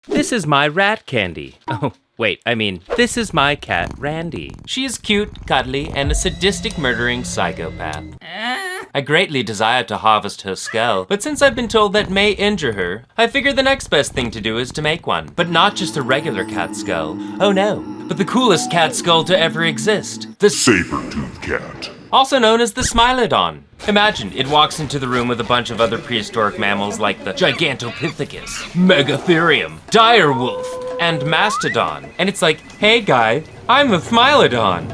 This is my rat Candy. Oh, wait, I mean, this is my cat Randy. She is cute, cuddly, and a sadistic murdering psychopath. I greatly desire to harvest her skull, but since I've been told that may injure her, I figure the next best thing to do is to make one. But not just a regular cat skull. Oh no, but the coolest cat skull to ever exist. The Sabertooth cat. Also known as the Smilodon. Imagine it walks into the room with a bunch of other prehistoric mammals like the Gigantopithecus, Megatherium, Direwolf, and Mastodon. And it's like, hey guy, I'm the Smilodon.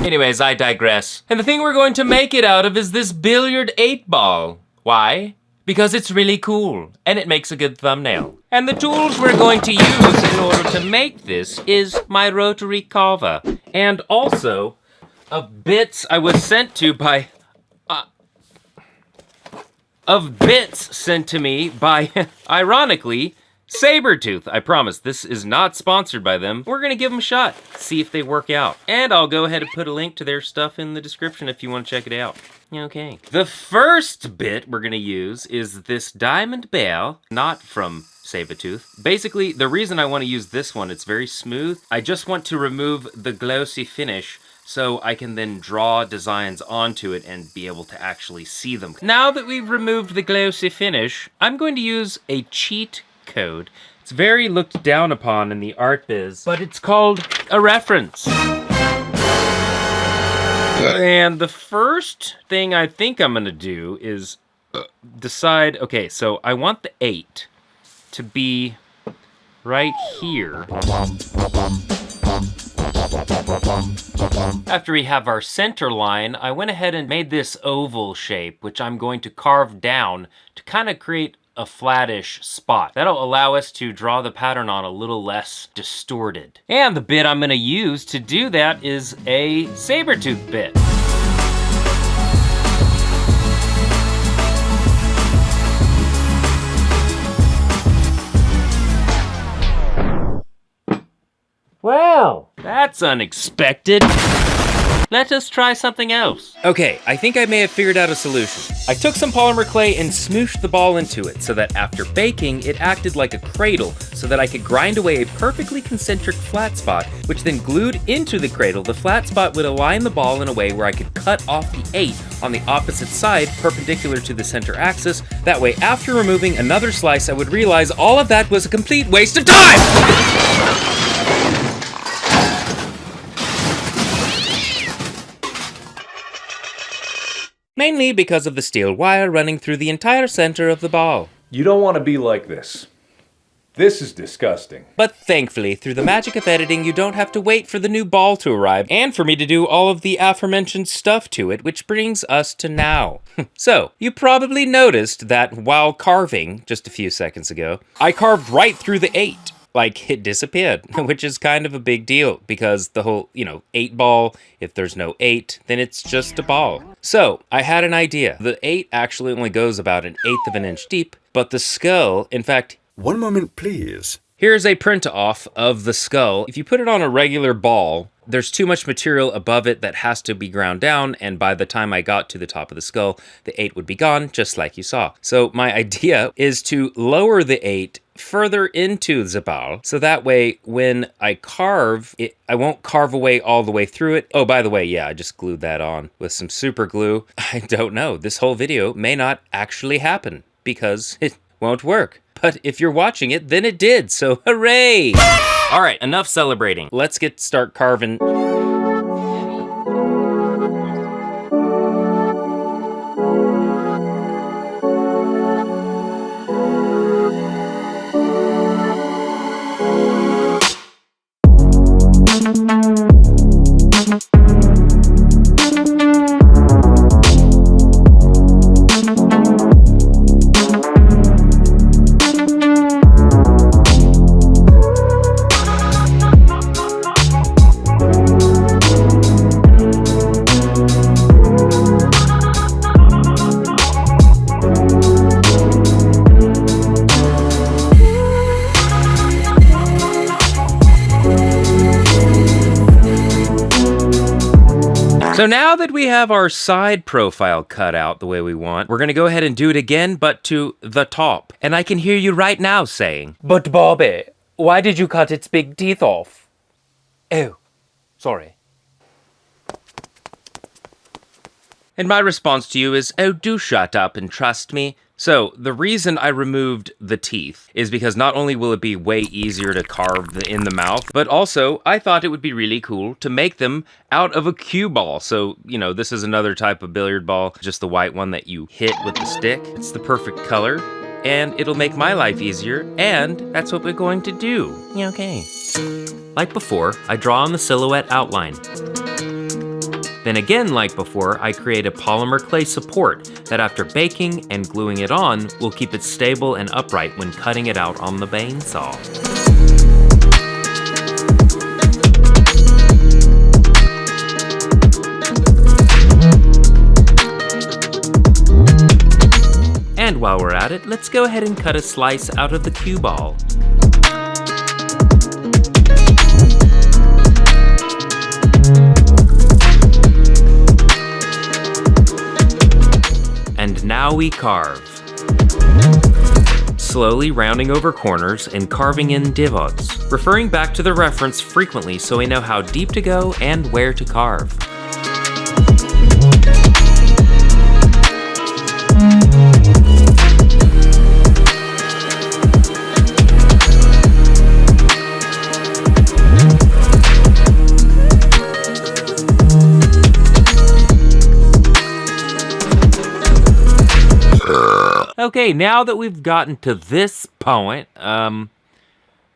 Anyways, I digress. And the thing we're going to make it out of is this billiard 8-ball. Why? Because it's really cool, and it makes a good thumbnail. And the tools we're going to use in order to make this is my rotary carve, and also of bits I was sent to by, of bits sent to me by, ironically, Sabertooth. I promise, this is not sponsored by them. We're gonna give them a shot, see if they work out. And I'll go ahead and put a link to their stuff in the description if you wanna check it out. Okay. The first bit we're gonna use is this diamond bell, not from Sabertooth. Basically, the reason I wanna use this one, it's very smooth. I just want to remove the glossy finish so I can then draw designs onto it and be able to actually see them. Now that we've removed the glossy finish, I'm going to use a cheat code. It's very looked down upon in the art biz, but it's called a reference. And the first thing I think I'm gonna do is decide, okay, so I want the 8 to be right here. After we have our center line, I went ahead and made this oval shape, which I'm going to carve down to kind of create a flattish spot. That'll allow us to draw the pattern on a little less distorted. And the bit I'm gonna use to do that is a saber-tooth bit. Wow, that's unexpected. Let us try something else. Okay, I think I may have figured out a solution. I took some polymer clay and smooshed the ball into it so that after baking, it acted like a cradle so that I could grind away a perfectly concentric flat spot, which then glued into the cradle. The flat spot would align the ball in a way where I could cut off the 8 on the opposite side, perpendicular to the center axis. That way, after removing another slice, I would realize all of that was a complete waste of time! Mainly because of the steel wire running through the entire center of the ball. You don't want to be like this. This is disgusting. But thankfully, through the magic of editing, you don't have to wait for the new ball to arrive and for me to do all of the aforementioned stuff to it, which brings us to now. So, you probably noticed that while carving, just a few seconds ago, I carved right through the 8. Like, it disappeared, which is kind of a big deal because the whole, 8 ball, if there's no 8, then it's just a ball. So, I had an idea. The 8 actually only goes about 1/8 of an inch deep, but the skull, in fact... One moment, please. Here's a print-off of the skull. If you put it on a regular ball, there's too much material above it that has to be ground down, and by the time I got to the top of the skull, the 8 would be gone, just like you saw. So my idea is to lower the 8 further into the ball, so that way when I carve it, I won't carve away all the way through it. Oh, by the way, yeah, I just glued that on with some super glue. I don't know, this whole video may not actually happen because it won't work. But if you're watching it, then it did, so hooray! All right, enough celebrating. Let's start carving. So now that we have our side profile cut out the way we want, we're gonna go ahead and do it again, but to the top. And I can hear you right now saying, "But Bobby, why did you cut its big teeth off?" Oh, sorry. And my response to you is, oh, do shut up and trust me. So, the reason I removed the teeth is because not only will it be way easier to carve in the mouth, but also I thought it would be really cool to make them out of a cue ball. So, you know, this is another type of billiard ball, just the white one that you hit with the stick. It's the perfect color, and it'll make my life easier, and that's what we're going to do. Okay. Like before, I draw on the silhouette outline. Then again, like before, I create a polymer clay support that after baking and gluing it on, will keep it stable and upright when cutting it out on the bane saw. And while we're at it, let's go ahead and cut a slice out of the cue ball. And now we carve. Slowly rounding over corners and carving in divots, referring back to the reference frequently so we know how deep to go and where to carve. Okay, now that we've gotten to this point,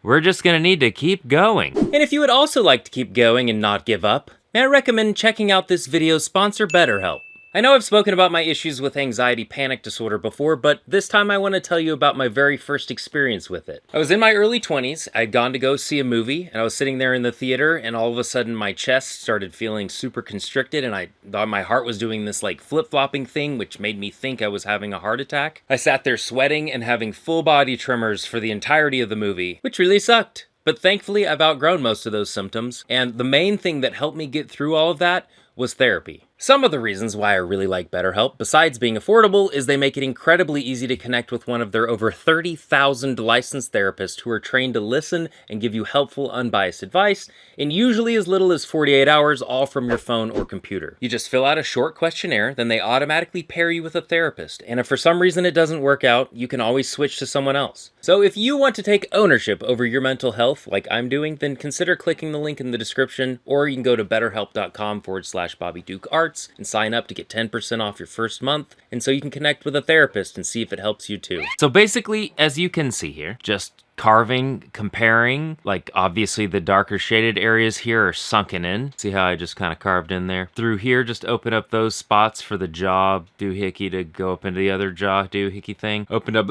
we're just gonna need to keep going. And if you would also like to keep going and not give up, may I recommend checking out this video's sponsor, BetterHelp. I know I've spoken about my issues with anxiety panic disorder before, but this time I want to tell you about my very first experience with it. I was in my early 20s, I'd gone to go see a movie, and I was sitting there in the theater, and all of a sudden my chest started feeling super constricted, and I thought my heart was doing this like flip-flopping thing, which made me think I was having a heart attack. I sat there sweating and having full body tremors for the entirety of the movie, which really sucked. But thankfully I've outgrown most of those symptoms, and the main thing that helped me get through all of that was therapy. Some of the reasons why I really like BetterHelp, besides being affordable, is they make it incredibly easy to connect with one of their over 30,000 licensed therapists who are trained to listen and give you helpful, unbiased advice in usually as little as 48 hours, all from your phone or computer. You just fill out a short questionnaire, then they automatically pair you with a therapist, and if for some reason it doesn't work out, you can always switch to someone else. So if you want to take ownership over your mental health like I'm doing, then consider clicking the link in the description, or you can go to betterhelp.com/BobbyDukeArt and sign up to get 10% off your first month, and so you can connect with a therapist and see if it helps you too. So basically, as you can see here, just carving, comparing, like obviously the darker shaded areas here are sunken in. See how I just kind of carved in there? Through here, just open up those spots for the jaw doohickey to go up into the other jaw doohickey thing. Open up,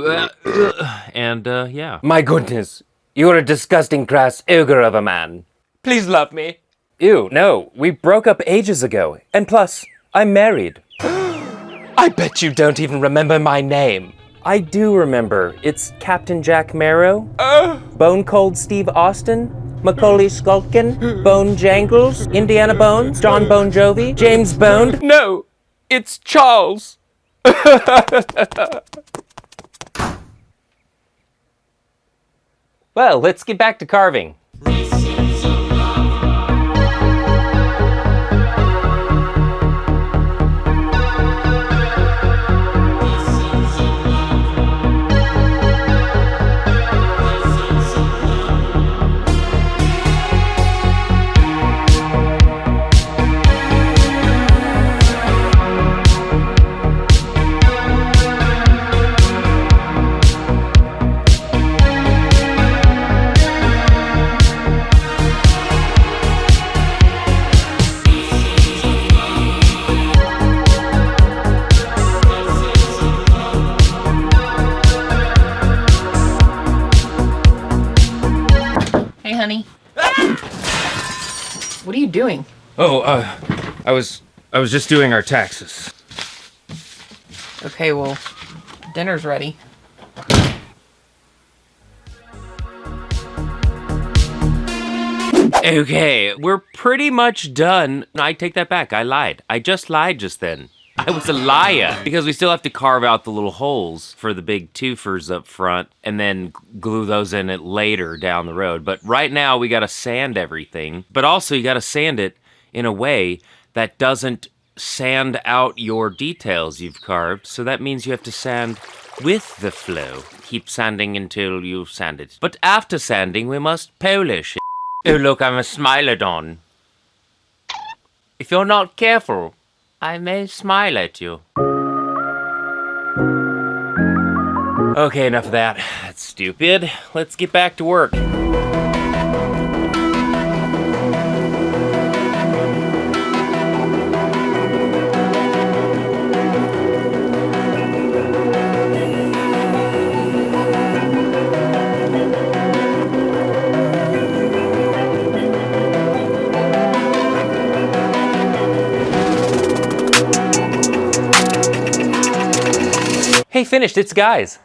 and yeah. My goodness, you're a disgusting grass ogre of a man. Please love me. Ew, no, we broke up ages ago. And plus, I'm married. I bet you don't even remember my name. I do remember. It's Captain Jack Marrow, Bone Cold Steve Austin, Macaulay Sculkin, Bone Jangles, Indiana Bones, John Bon Jovi, James Bone. No, it's Charles. Well, let's get back to carving. Honey. What are you doing? Oh, I was just doing our taxes. Okay, well, dinner's ready. Okay, we're pretty much done. I take that back. I lied. I just lied just then. I was a liar. Because we still have to carve out the little holes for the big twofers up front and then glue those in it later down the road. But right now we gotta sand everything. But also you gotta sand it in a way that doesn't sand out your details you've carved. So that means you have to sand with the flow. Keep sanding until you sand it. But after sanding, we must polish it. Oh look, I'm a Smilodon. If you're not careful, I may smile at you. Okay, enough of that. That's stupid. Let's get back to work. Hey, finished, it's guys.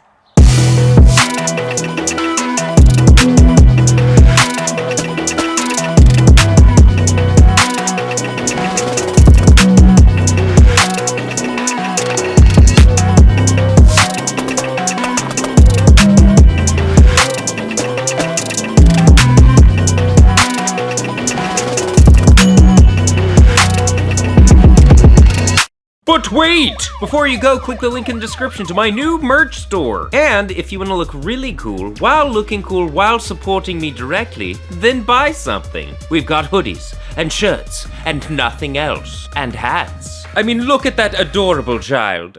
But wait! Before you go, click the link in the description to my new merch store. And if you want to look really cool while looking cool while supporting me directly, then buy something. We've got hoodies and shirts and nothing else. And hats. I mean, look at that adorable child.